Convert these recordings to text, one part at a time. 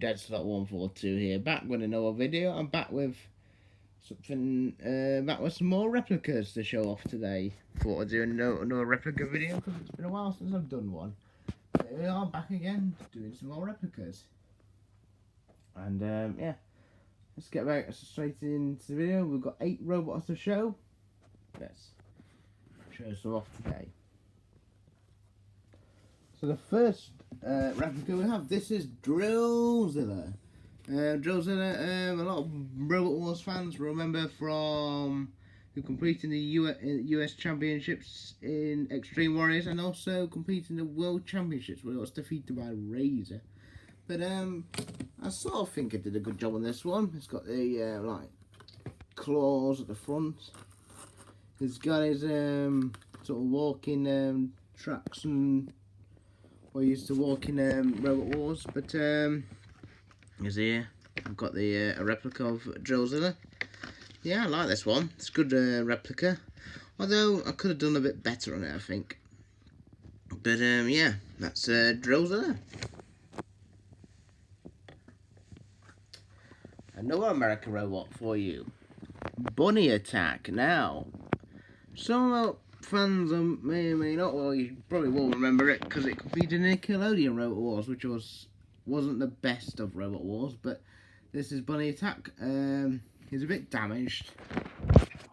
Deadsalot 142 here, back with another video. I'm back with something, back with some more replicas to show off today. Thought I'd do another replica video because it's been a while since I've done one. But here we are back again, doing some more replicas. And yeah, let's get back straight into the video. We've got 8 robots to show. Let's show some off today. So the first replica we have, this is Deadsalots. Deadsalots, a lot of Robot Wars fans remember from who completing the US Championships in Extreme Warriors, and also completing the World Championships where it was defeated by Razor. But I sort of think it did a good job on this one. It's got the like claws at the front. It's got his sort of walking tracks and we used to walk in Robot Wars, but as here I've got the a replica of Deadsalots. Yeah, I like this one. It's a good replica, although I could have done a bit better on it, I think. But yeah, that's Deadsalots. Another American robot for you, Bunny Attack. Now, some fans may or may not, well, you probably will remember it because it competed in Nickelodeon Robot Wars, which wasn't the best of Robot Wars, but this is Bunny Attack. He's a bit damaged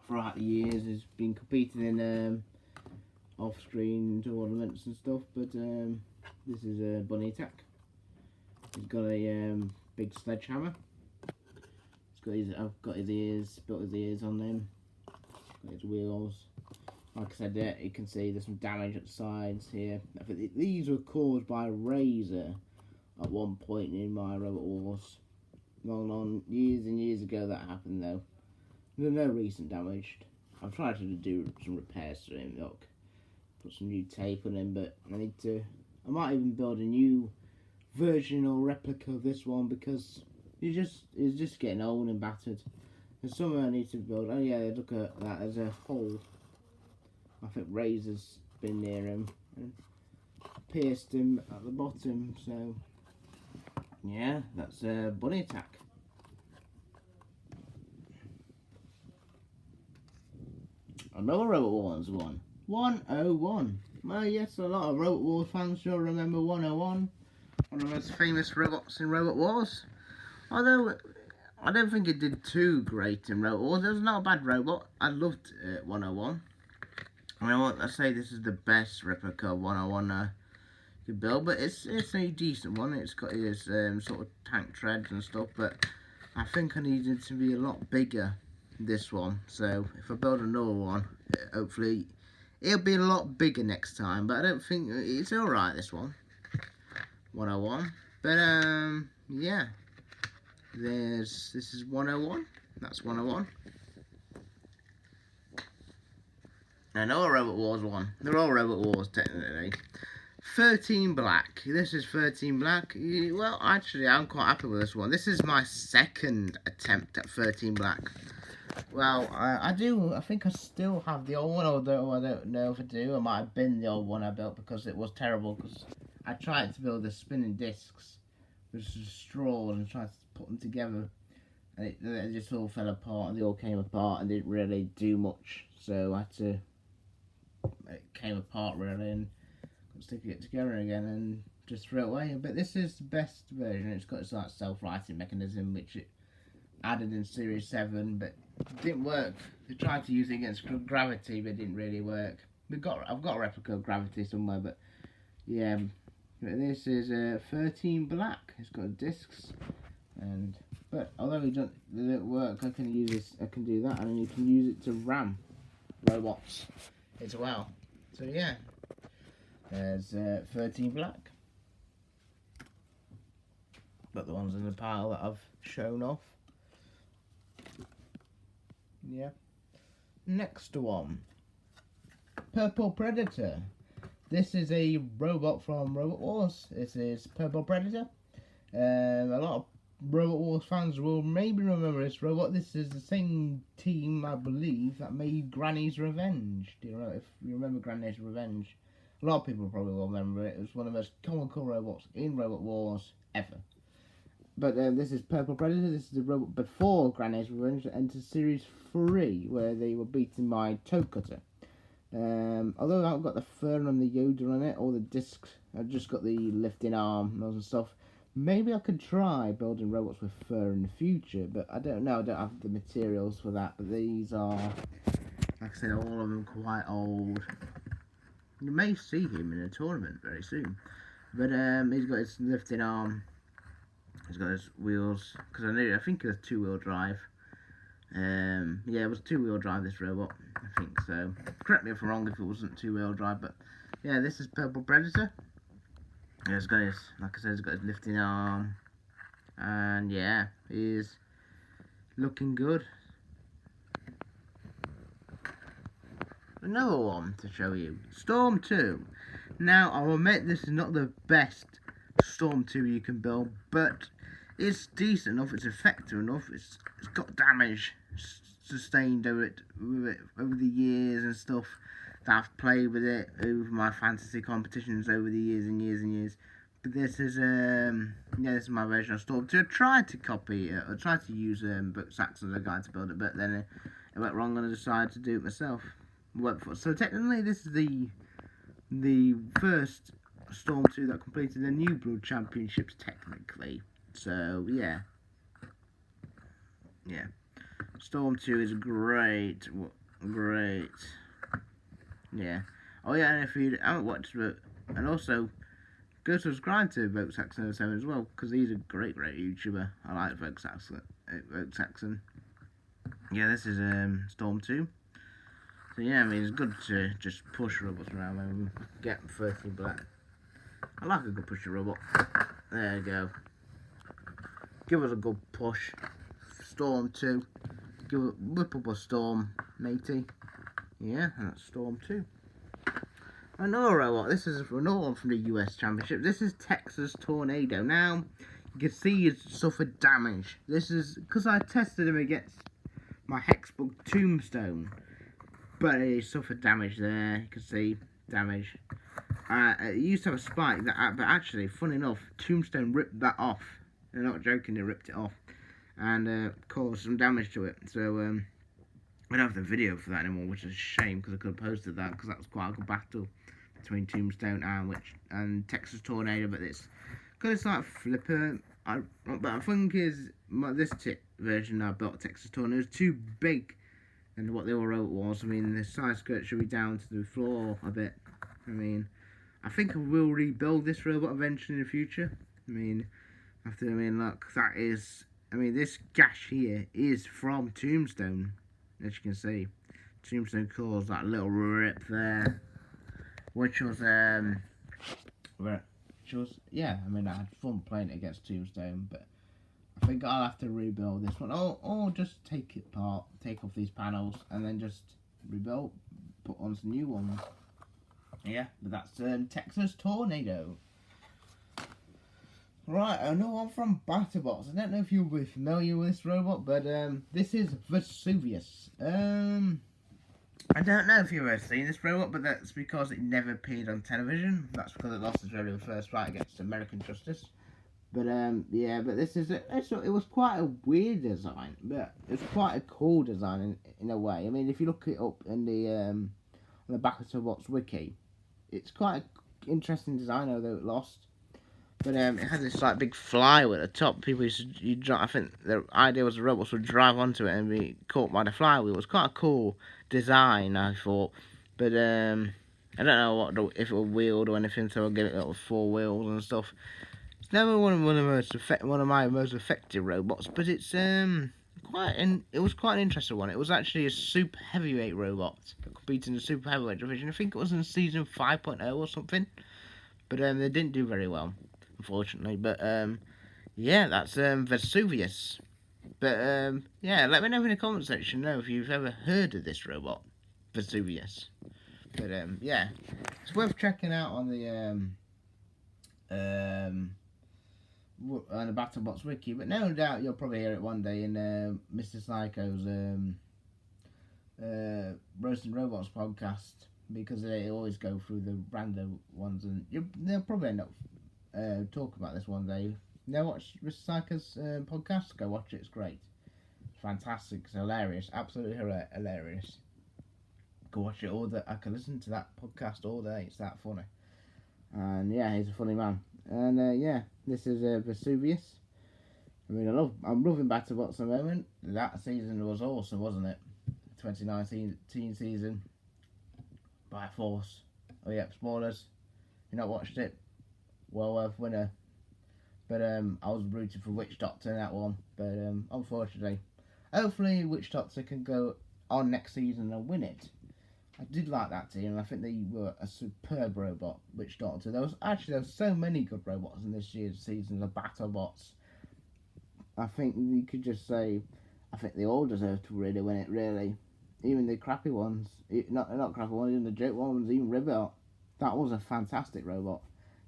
throughout the years. He's been competing in off-screen tournaments and stuff, but this is Bunny Attack. He's got a big sledgehammer. I've got his ears, built his ears on them. Got his wheels. Like I said, there you can see there's some damage at the sides here. I think these were caused by Razor at one point in my Robot Wars. Long years and years ago that happened though. There's no recent damage. I've tried to do some repairs to him. Look, put some new tape on him, but I might even build a new version or replica of this one because he's just getting old and battered. There's somewhere I need to build. Oh yeah, look at that. There's a hole. I think Razor's been near him and pierced him at the bottom. So yeah, that's Bunny Attack. Another Robot Wars one. 101. Well, yes, a lot of Robot Wars fans sure remember 101. One of the most famous robots in Robot Wars. Although I don't think it did too great in Robot Wars. It was not a bad robot. I loved 101. I mean, I say this is the best replica of 101 you could build, but it's a decent one. It's got his sort of tank treads and stuff, but I think I needed to be a lot bigger, this one. So if I build another one, hopefully it'll be a lot bigger next time, but I don't think it's alright, this one. 101. But yeah. This is 101. That's 101. Another Robot Wars one. They're all Robot Wars technically. 13 Black. This is 13 Black. Well, actually, I'm quite happy with this one. This is my second attempt at 13 Black. Well, I think I still have the old one, although I don't know if I do. It might have been the old one I built because it was terrible. Because I tried to build the spinning discs with straws and tried to put them together, and it just all fell apart, and they all came apart and didn't really do much. So I had to. It came apart really, and stick it together again and just throw it away. But this is the best version. It's got its like self-righting mechanism, which it added in Series 7, but it didn't work. They tried to use it against gravity, but it didn't really work. I've got a replica of gravity somewhere, but yeah. But this is 13 Black. It's got discs, but although it don't work, I can use this. I can do that, and you can use it to ram robots as well. So yeah, there's 13 Black. But the ones in the pile that I've shown off. Yeah. Next one, Purple Predator. This is a robot from Robot Wars. This is Purple Predator. A lot of Robot Wars fans will maybe remember this robot. This is the same team, I believe, that made Granny's Revenge. Do you know if you remember Granny's Revenge? A lot of people probably will remember it. It was one of the most comical robots in Robot Wars ever. But this is Purple Predator. This is the robot before Granny's Revenge that entered Series 3, where they were beaten by Toe Cutter. Although I haven't got the fur on the Yoda on it, or the discs, I've just got the lifting arm and stuff. Maybe I could try building robots with fur in the future, but I don't know. I don't have the materials for that. But these are, like I said, all of them quite old. You may see him in a tournament very soon. But he's got his lifting arm. He's got his wheels, because I think it was 2-wheel drive. Yeah, it was 2-wheel drive, this robot. I think so. Correct me if I'm wrong if it wasn't 2-wheel drive, but yeah, this is Purple Predator. Yeah, he's got his, like I said, he's got his lifting arm. And yeah, he's looking good. Another one to show you. Storm 2. Now, I'll admit this is not the best Storm 2 you can build, but it's decent enough, it's effective enough, it's got damage sustained over the years and stuff that I've played with it over my fantasy competitions over the years and years and years. But this is yeah, this is my version of Storm 2. I tried to copy it, I tried to use Book Sacks as a guide to build it, but then it went wrong and I decided to do it myself. So technically this is the first Storm 2 that completed the New Blood Championships technically. So yeah. Storm 2 is great. Yeah. Oh yeah, and if you haven't watched it, and also go subscribe to Vote Saxon 07 as well, because he's a great YouTuber. I like Vote Saxon. Yeah, this is Storm 2. So yeah, I mean it's good to just push robots around and get 13 black. I like a good pusher robot. There you go. Give us a good push. Storm 2. Whip up a Storm, matey. Yeah, and that's Storm 2. Another robot. This is another one from the US Championship. This is Texas Tornado. Now, you can see he's suffered damage. This is because I tested him against my Hexbug Tombstone. But he suffered damage there. You can see damage. It used to have a spike, but actually, fun enough, Tombstone ripped that off. I'm not joking, they ripped it off. And caused some damage to it. So, I don't have the video for that anymore, which is a shame, because I could have posted that, because that was quite a good battle between Tombstone and Texas Tornado. But it's because it's like Flipper. But I think this version I built Texas Tornado is too big, and what the other robot was. I mean, the side skirt should be down to the floor a bit. I mean, I think I will rebuild this robot eventually in the future. I mean, look, that is. I mean, this gash here is from Tombstone, as you can see. Tombstone caused that little rip there, which was yeah. I mean, I had fun playing it against Tombstone, but I think I'll have to rebuild this one, or just take it apart, take off these panels, and then just rebuild, put on some new ones. Yeah, but that's Texas Tornado. Right, another one from Battlebots. I don't know if you'll be familiar with this robot, but this is Vesuvius. I don't know if you've ever seen this robot, but that's because it never appeared on television. That's because it lost its very first fight against American Justice. But yeah, but this is it was quite a weird design, but it's quite a cool design in a way. I mean, if you look it up in the on the Battlebots wiki, it's quite an interesting design, although it lost. But it had this like big flywheel at the top. People used to I think the idea was the robots would drive onto it and be caught by the flywheel. It was quite a cool design, I thought. But I don't know if it was wheeled or anything, so I'll get it with 4 wheels and stuff. It's never one of my most effective robots, but it's it was quite an interesting one. It was actually a super heavyweight robot that competed in the super heavyweight division. I think it was in season 5.0 or something. But they didn't do very well, unfortunately. But yeah, that's Vesuvius. But yeah, let me know in the comment section if you've ever heard of this robot, Vesuvius. But yeah, it's worth checking out on the Battlebots wiki. But no doubt you'll probably hear it one day in Mr. Psycho's Roasting Robots podcast, because they always go through the random ones, and they'll probably end up talking about this one day. never watched Mr. Psycho's podcast? Go watch it. It's great. It's fantastic. It's hilarious. Absolutely hilarious. Go watch it all day. I can listen to that podcast all day. It's that funny. And yeah, he's a funny man. And yeah, this is Vesuvius. I mean, I'm loving Deadsalots at the moment. That season was awesome, wasn't it? 2019 season. By force. Oh yeah, spoilers. If you not watched it, well worth winner. But I was rooting for Witch Doctor in that one. But unfortunately, hopefully Witch Doctor can go on next season and win it. I did like that team. I think they were a superb robot, Witch Doctor. There was so many good robots in this year's season of BattleBots. I think you could just say, I think they all deserve to really win it. Really, even the crappy ones, not crappy ones, even the joke ones, even Ribbot. That was a fantastic robot.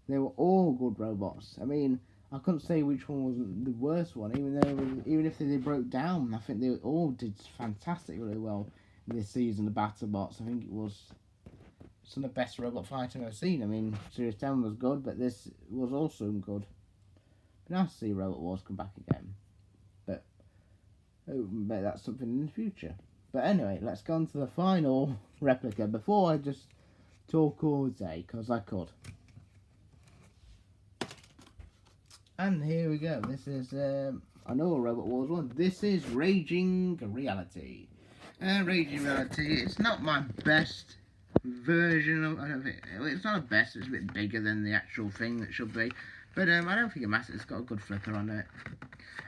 They were all good robots. I mean, I couldn't say which one was the worst one, even if they broke down. I think they all did fantastically well this season of BattleBots. I think it was some of the best robot fighting I've seen. I mean, Series 10 was good, but this was also good. But nice to see Robot Wars come back again. But maybe that's something in the future. But anyway, let's go on to the final replica before I just talk all day, because I could. And here we go. This is another Robot Wars one. This is Raging Reality. Raging Reality, it's not my best version of, I don't think, it's not the best, it's a bit bigger than the actual thing that should be, but I don't think it matters. It's got a good flipper on it.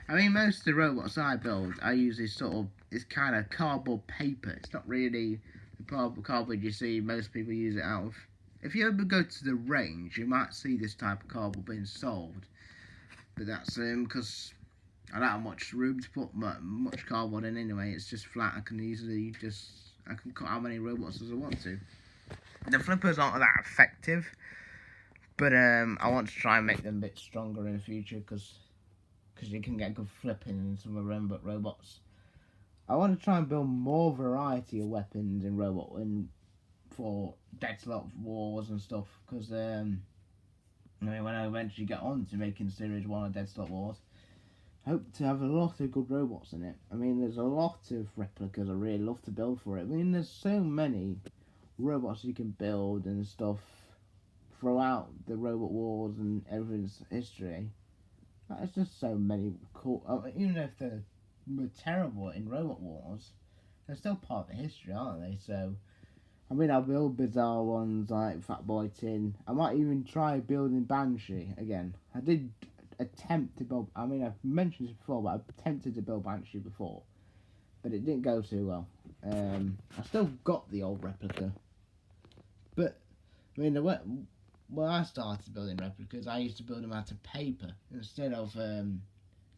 I mean, most of the robots I build, I use this it's kind of cardboard paper. It's not really the cardboard you see most people use it out of. If you ever go to the range, you might see this type of cardboard being sold, but that's because I don't have much room to put much cardboard in anyway. It's just flat. I can cut how many robots as I want to. The flippers aren't that effective, but I want to try and make them a bit stronger in the future because you can get good flipping in some of the robots. I want to try and build more variety of weapons in for Deadslot Wars and stuff, because I mean, when I eventually get on to making Series 1 of Deadslot Wars, I hope to have a lot of good robots in it. I mean, there's a lot of replicas I really love to build for it. I mean, there's so many robots you can build and stuff throughout the Robot Wars and everything's history. There's just so many cool. Even if they were terrible in Robot Wars, they're still part of the history, aren't they? So, I mean, I'll build bizarre ones like Fat Boy Tin. I might even try building Banshee again. I did attempt to build. I mean, I've mentioned this before, but I've attempted to build Banshee before, but it didn't go too well. I still got the old replica, but I mean, when I started building replicas, I used to build them out of paper instead of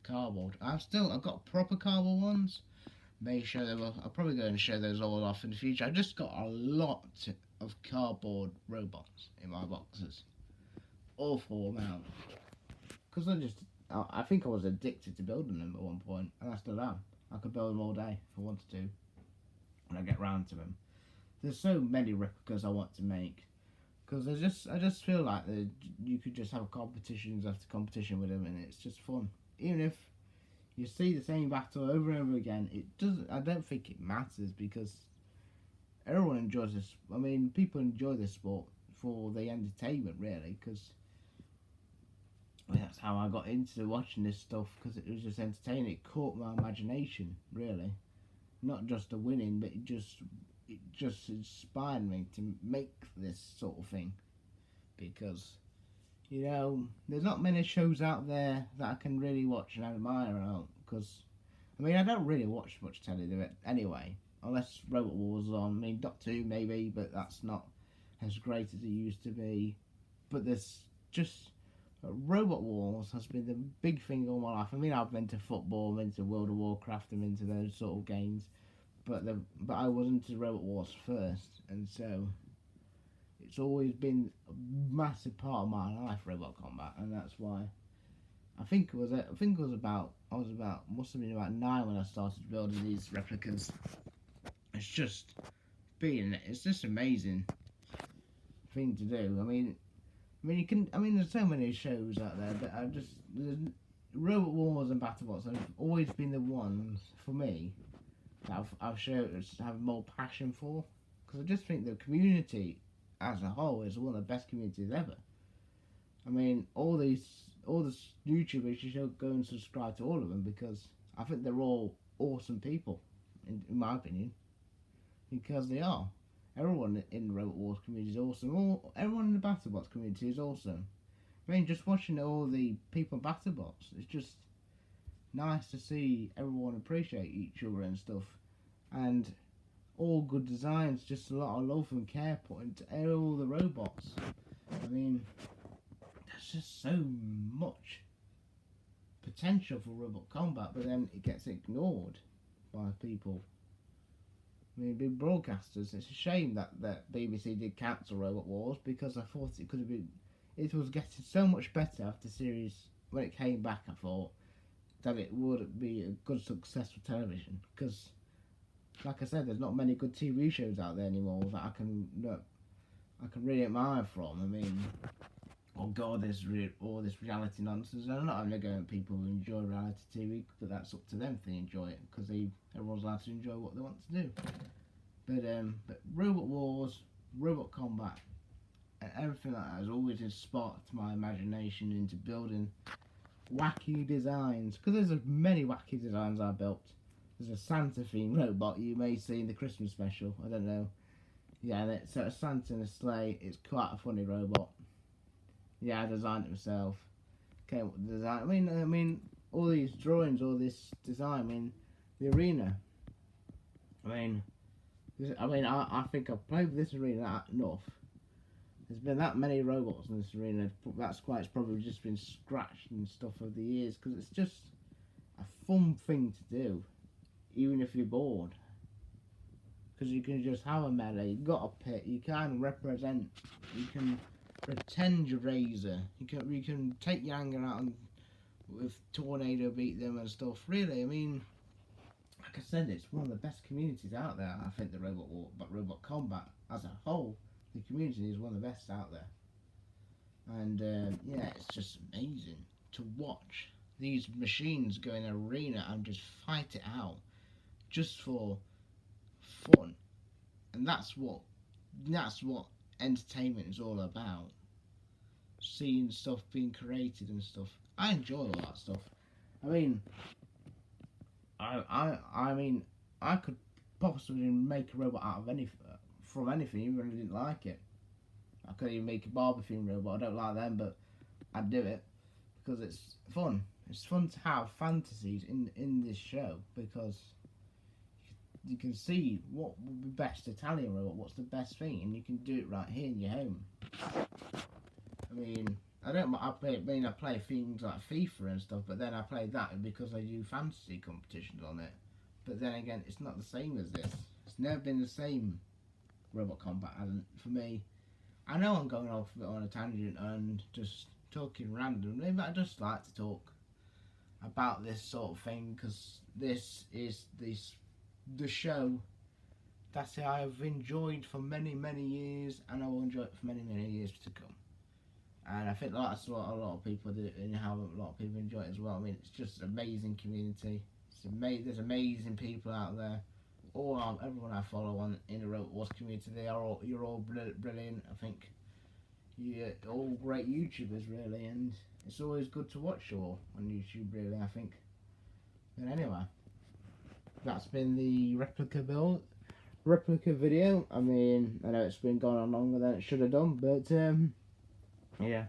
cardboard. I've got proper cardboard ones. I'll probably go and show those all off in the future. I just got a lot of cardboard robots in my boxes, awful amount. Because I think I was addicted to building them at one point, and I still am. I could build them all day if I wanted to, when I get round to them. There's so many replicas I want to make, because I just feel like you could just have competitions after competition with them, and it's just fun. Even if you see the same battle over and over again, I don't think it matters, because everyone enjoys this. I mean, people enjoy this sport for the entertainment, really, because that's how I got into watching this stuff, because it was just entertaining. It caught my imagination, really. Not just the winning, but it just inspired me to make this sort of thing. Because, you know, there's not many shows out there that I can really watch and admire out. Because, I mean, I don't really watch much telly anyway, unless Robot Wars is on. I mean, Doctor Who maybe, but that's not as great as it used to be. But there's just... Robot Wars has been the big thing all my life. I mean, I've been to football, I'm into World of Warcraft, I'm into those sort of games, but I was into Robot Wars first, and so it's always been a massive part of my life, Robot Combat, and that's why I think it was about must have been about 9 when I started building these replicas. It's just amazing thing to do. I mean, there's so many shows out there, but Robot Wars and BattleBots have always been the ones for me that I've shown have more passion for, because I just think the community as a whole is one of the best communities ever. I mean, all the YouTubers, you should go and subscribe to all of them, because I think they're all awesome people, in my opinion, because they are. Everyone in the Robot Wars community is awesome. Everyone in the BattleBots community is awesome. I mean, just watching all the people in BattleBots, it's just nice to see everyone appreciate each other and stuff. And all good designs, just a lot of love and care put into all the robots. I mean, there's just so much potential for robot combat, but then it gets ignored by people. I mean, big broadcasters. It's a shame that BBC did cancel Robot Wars, because I thought it could have been. It was getting so much better after series when it came back. I thought that it would be a good success for television, because, like I said, there's not many good TV shows out there anymore that I can really admire from. I mean, oh god, all this reality nonsense. I'm not only going at people who enjoy reality TV, but that's up to them if they enjoy it, because everyone's allowed to enjoy what they want to do. But Robot Wars, Robot Combat, and everything like that has always sparked my imagination into building wacky designs, because there's many wacky designs I built. There's a Santa themed robot you may see in the Christmas special, I don't know. Yeah, it's a Santa in a sleigh. It's quite a funny robot. Yeah, I designed it myself. Came up with the design. I mean, all these drawings, all this design. I mean, the arena. I think I've played with this arena enough. There's been that many robots in this arena. That's why it's probably just been scratched and stuff over the years, because it's just a fun thing to do, even if you're bored. Because you can just have a melee. You've got a pit. You can represent. You can pretend you're Razor. You can take your anger out and with Tornado beat them and stuff. Really, I mean, like I said, it's one of the best communities out there. I think the Robot Combat as a whole, the community is one of the best out there. And yeah, it's just amazing to watch these machines go in an arena and just fight it out, just for fun. And that's what entertainment is all about. Seeing stuff being created and stuff. I enjoy all that stuff. I mean, I could possibly make a robot out of from anything, even if I didn't like it. I could even make a Barbie themed robot. I don't like them, but I'd do it because it's fun. It's fun to have fantasies in this show, because you can see what would be best Italian robot, what's the best thing, and you can do it right here in your home. I mean, I play things like FIFA and stuff, but then I play that because I do fantasy competitions on it. But then again, it's not the same as this. It's never been the same. Robot Combat hasn't, for me. I know I'm going off a bit on a tangent and just talking randomly, but I just like to talk about this sort of thing, because this is the show that I have enjoyed for many years, and I will enjoy it for many years to come. And I think that's what a lot of people do, and how a lot of people enjoy it as well. I mean, it's just an amazing community. There's amazing people out there. Everyone I follow in the Robot Wars community, you're all brilliant. I think you're all great YouTubers, really, and it's always good to watch you all on YouTube, really, I think. But anyway, that's been the replica video. I mean, I know it's been going on longer than it should have done, but yeah,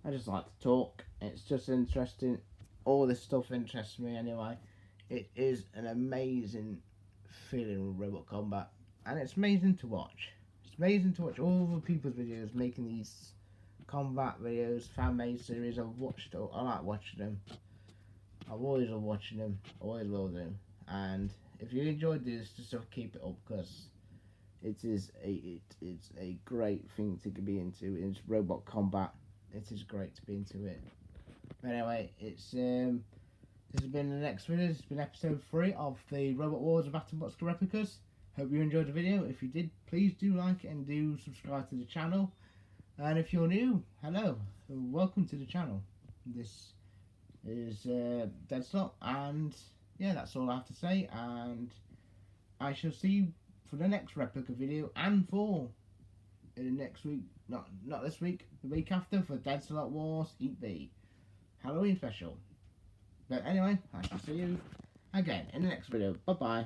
I just like to talk. It's just interesting. All this stuff interests me anyway. It is an amazing feeling with Robot Combat, and it's amazing to watch. It's amazing to watch all the people's videos making these combat videos, fan-made series. I like watching them. I've always loved watching them. Always will do. And if you enjoyed this, just keep it up, because it's a great thing to be into. It's Robot Combat. It is great to be into it. But anyway, this has been the next video. This has been episode 3 of the Robot Wars of BattleBots Replicas. Hope you enjoyed the video. If you did, please do like it and do subscribe to the channel. And if you're new, hello. Welcome to the channel. This is Deadslot, and yeah, that's all I have to say, and I shall see you for the next replica video and for next week, not this week, the week after, for Deadsalot Wars Heat B Halloween special. But anyway, I shall see you again in the next video. Bye bye.